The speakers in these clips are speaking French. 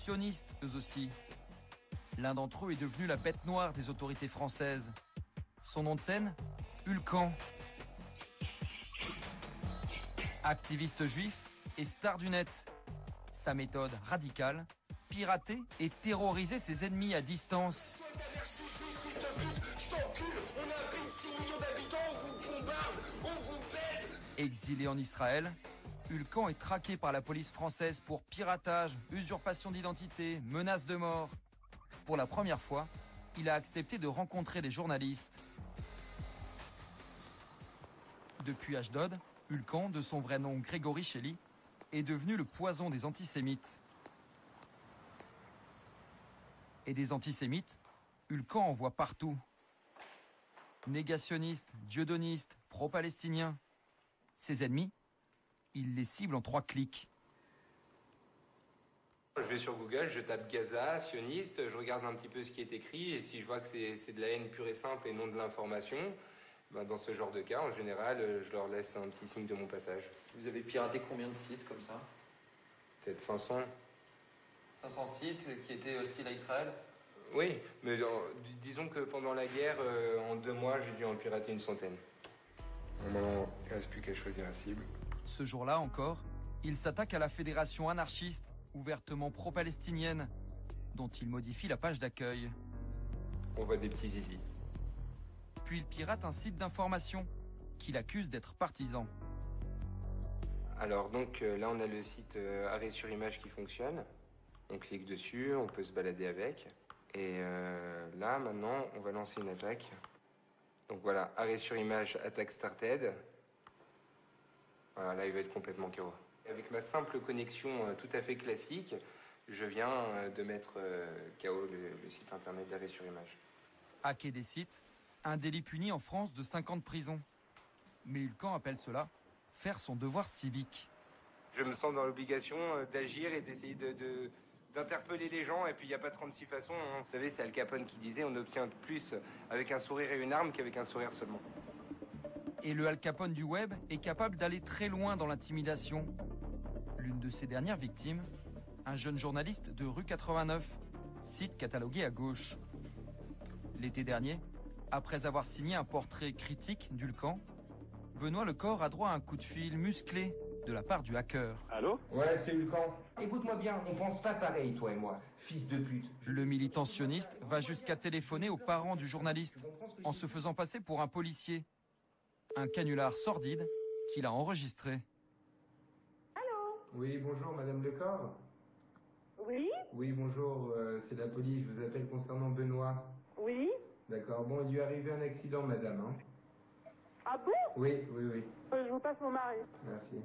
sionistes eux aussi. L'un d'entre eux est devenu la bête noire des autorités françaises. Son nom de scène, Ulcan. Activiste juif et star du net. Sa méthode radicale, pirater et terroriser ses ennemis à distance. Exilé en Israël, Ulcan est traqué par la police française pour piratage, usurpation d'identité, menace de mort. Pour la première fois, il a accepté de rencontrer des journalistes. Depuis Ashdod, Ulcan, de son vrai nom Grégory Shelley, est devenu le poison des antisémites. Et des antisémites, Ulcan en voit partout. Négationnistes, dieudonistes, pro-palestiniens. Ses ennemis, il les cible en 3 clics. Je vais sur Google, je tape Gaza, sioniste, je regarde un petit peu ce qui est écrit, et si je vois que c'est de la haine pure et simple et non de l'information, ben dans ce genre de cas, en général, je leur laisse un petit signe de mon passage. Vous avez piraté combien de sites comme ça? Peut-être 500. 500 sites qui étaient hostiles à Israël? Oui, mais disons que pendant la guerre, en 2 mois, j'ai dû en pirater une centaine. Normalement, il ne reste plus qu'à choisir la cible. Ce jour-là encore, il s'attaque à la fédération anarchiste, ouvertement pro-palestinienne, dont il modifie la page d'accueil. On voit des petits zizi. Puis il pirate un site d'information qu'il accuse d'être partisan. Alors donc là on a le site arrêt sur image qui fonctionne. On clique dessus, on peut se balader avec. Et là maintenant on va lancer une attaque. Donc voilà, arrêt sur image, attaque started. Voilà, là il va être complètement KO. Avec ma simple connexion tout à fait classique, je viens de mettre KO le site internet d'arrêt sur image. Hacker des sites, un délit puni en France de 5 ans de prison. Mais Ulcan appelle cela faire son devoir civique. Je me sens dans l'obligation d'agir et d'essayer d'interpeller les gens, et puis il n'y a pas 36 façons. Hein. Vous savez, c'est Al Capone qui disait on obtient plus avec un sourire et une arme qu'avec un sourire seulement. Et le Al Capone du web est capable d'aller très loin dans l'intimidation. L'une de ses dernières victimes, un jeune journaliste de rue 89, site catalogué à gauche. L'été dernier, après avoir signé un portrait critique d'Ulcan, Benoît Lecor a droit à un coup de fil musclé de la part du hacker. Allô? Ouais, c'est Ulcan. Écoute-moi bien, on pense pas pareil, toi et moi, fils de pute. Le militant sioniste va jusqu'à téléphoner aux parents du journaliste, en se faisant passer pour un policier. Un canular sordide qu'il a enregistré. Allô? Oui, bonjour, Madame Lecor. Oui? Oui, bonjour, c'est la police, je vous appelle concernant Benoît. Oui? D'accord, bon, il lui est arrivé un accident, madame, hein. Ah bon? Oui, oui, oui. Je vous passe mon mari. Merci.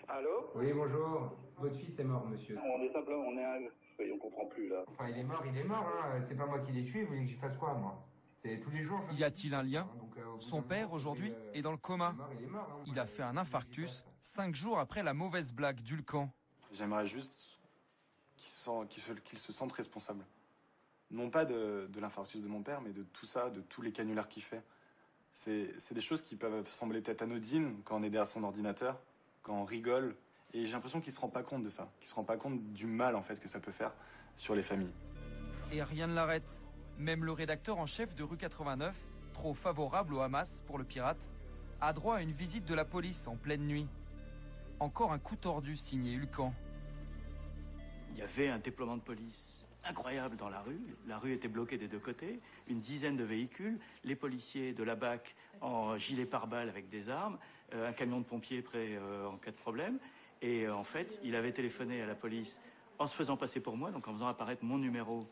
Allô? Oui, bonjour. Votre fils est mort, monsieur. On est simplement, on comprend plus là. Enfin, il est mort, hein. C'est pas moi qui l'ai tué, vous voulez que je fasse quoi, moi? C'est tous les jours. Y a-t-il un lien? Son père, aujourd'hui, est dans le coma. Il est mort, hein. Il a fait un infarctus 5 jours après la mauvaise blague d'Ulcan. J'aimerais juste qu'il se sente responsable. Non pas de l'infarctus de mon père, mais de tout ça, de tous les canulars qu'il fait. C'est des choses qui peuvent sembler peut-être anodines quand on est derrière son ordinateur, quand on rigole. Et j'ai l'impression qu'il ne se rend pas compte de ça, qu'il ne se rend pas compte du mal en fait que ça peut faire sur les familles. Et rien ne l'arrête. Même le rédacteur en chef de rue 89, trop favorable au Hamas pour le pirate, a droit à une visite de la police en pleine nuit. Encore un coup tordu signé Ulcan. Il y avait un déploiement de police incroyable dans la rue. La rue était bloquée des 2 côtés, une dizaine de véhicules, les policiers de la BAC en gilet pare-balles avec des armes, un camion de pompiers prêt en cas de problème. Et en fait, il avait téléphoné à la police en se faisant passer pour moi, donc en faisant apparaître mon numéro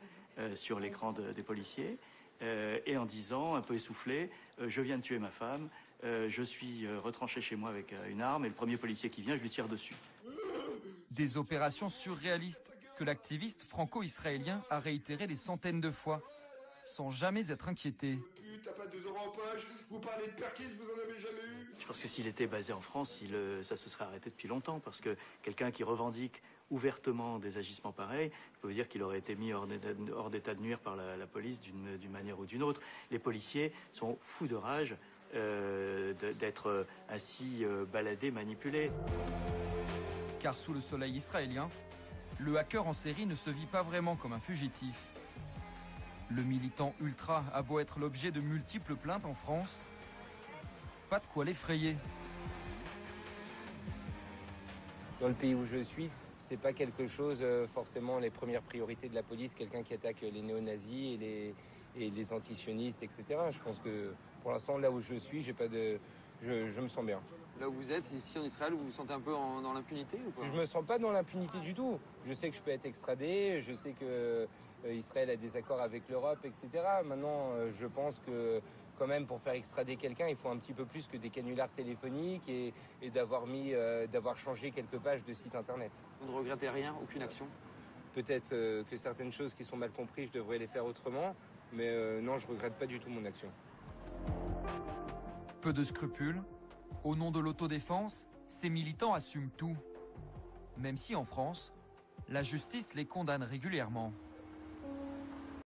sur l'écran des policiers, et en disant, un peu essoufflé, je viens de tuer ma femme, je suis retranché chez moi avec une arme, et le premier policier qui vient, je lui tire dessus. Des opérations surréalistes que l'activiste franco-israélien a réitérées des centaines de fois, sans jamais être inquiété. T'as pas 2 euros en poche, vous parlez de perquis, vous en avez jamais eu. Je pense que s'il était basé en France, ça se serait arrêté depuis longtemps, parce que quelqu'un qui revendique ouvertement des agissements pareils, je peux vous dire qu'il aurait été mis hors d'état de nuire par la police d'une manière ou d'une autre. Les policiers sont fous de rage d'être ainsi baladés, manipulés. Car sous le soleil israélien, le hacker en série ne se vit pas vraiment comme un fugitif. Le militant ultra a beau être l'objet de multiples plaintes en France, pas de quoi l'effrayer. Dans le pays où je suis, c'est pas quelque chose forcément les premières priorités de la police, quelqu'un qui attaque les néo-nazis et les antisionistes, etc. Je pense que pour l'instant, là où je suis, j'ai pas de, je me sens bien. Là où vous êtes, ici en Israël, vous vous sentez un peu dans l'impunité ou pas? Je me sens pas dans l'impunité du tout. Je sais que je peux être extradé, je sais que Israël a des accords avec l'Europe, etc. Maintenant, je pense que quand même pour faire extrader quelqu'un, il faut un petit peu plus que des canulars téléphoniques et d'avoir changé quelques pages de site internet. Vous ne regrettez rien, aucune action? Peut-être que certaines choses qui sont mal comprises, je devrais les faire autrement, mais non, je regrette pas du tout mon action. Peu de scrupules. Au nom de l'autodéfense, ces militants assument tout. Même si en France, la justice les condamne régulièrement.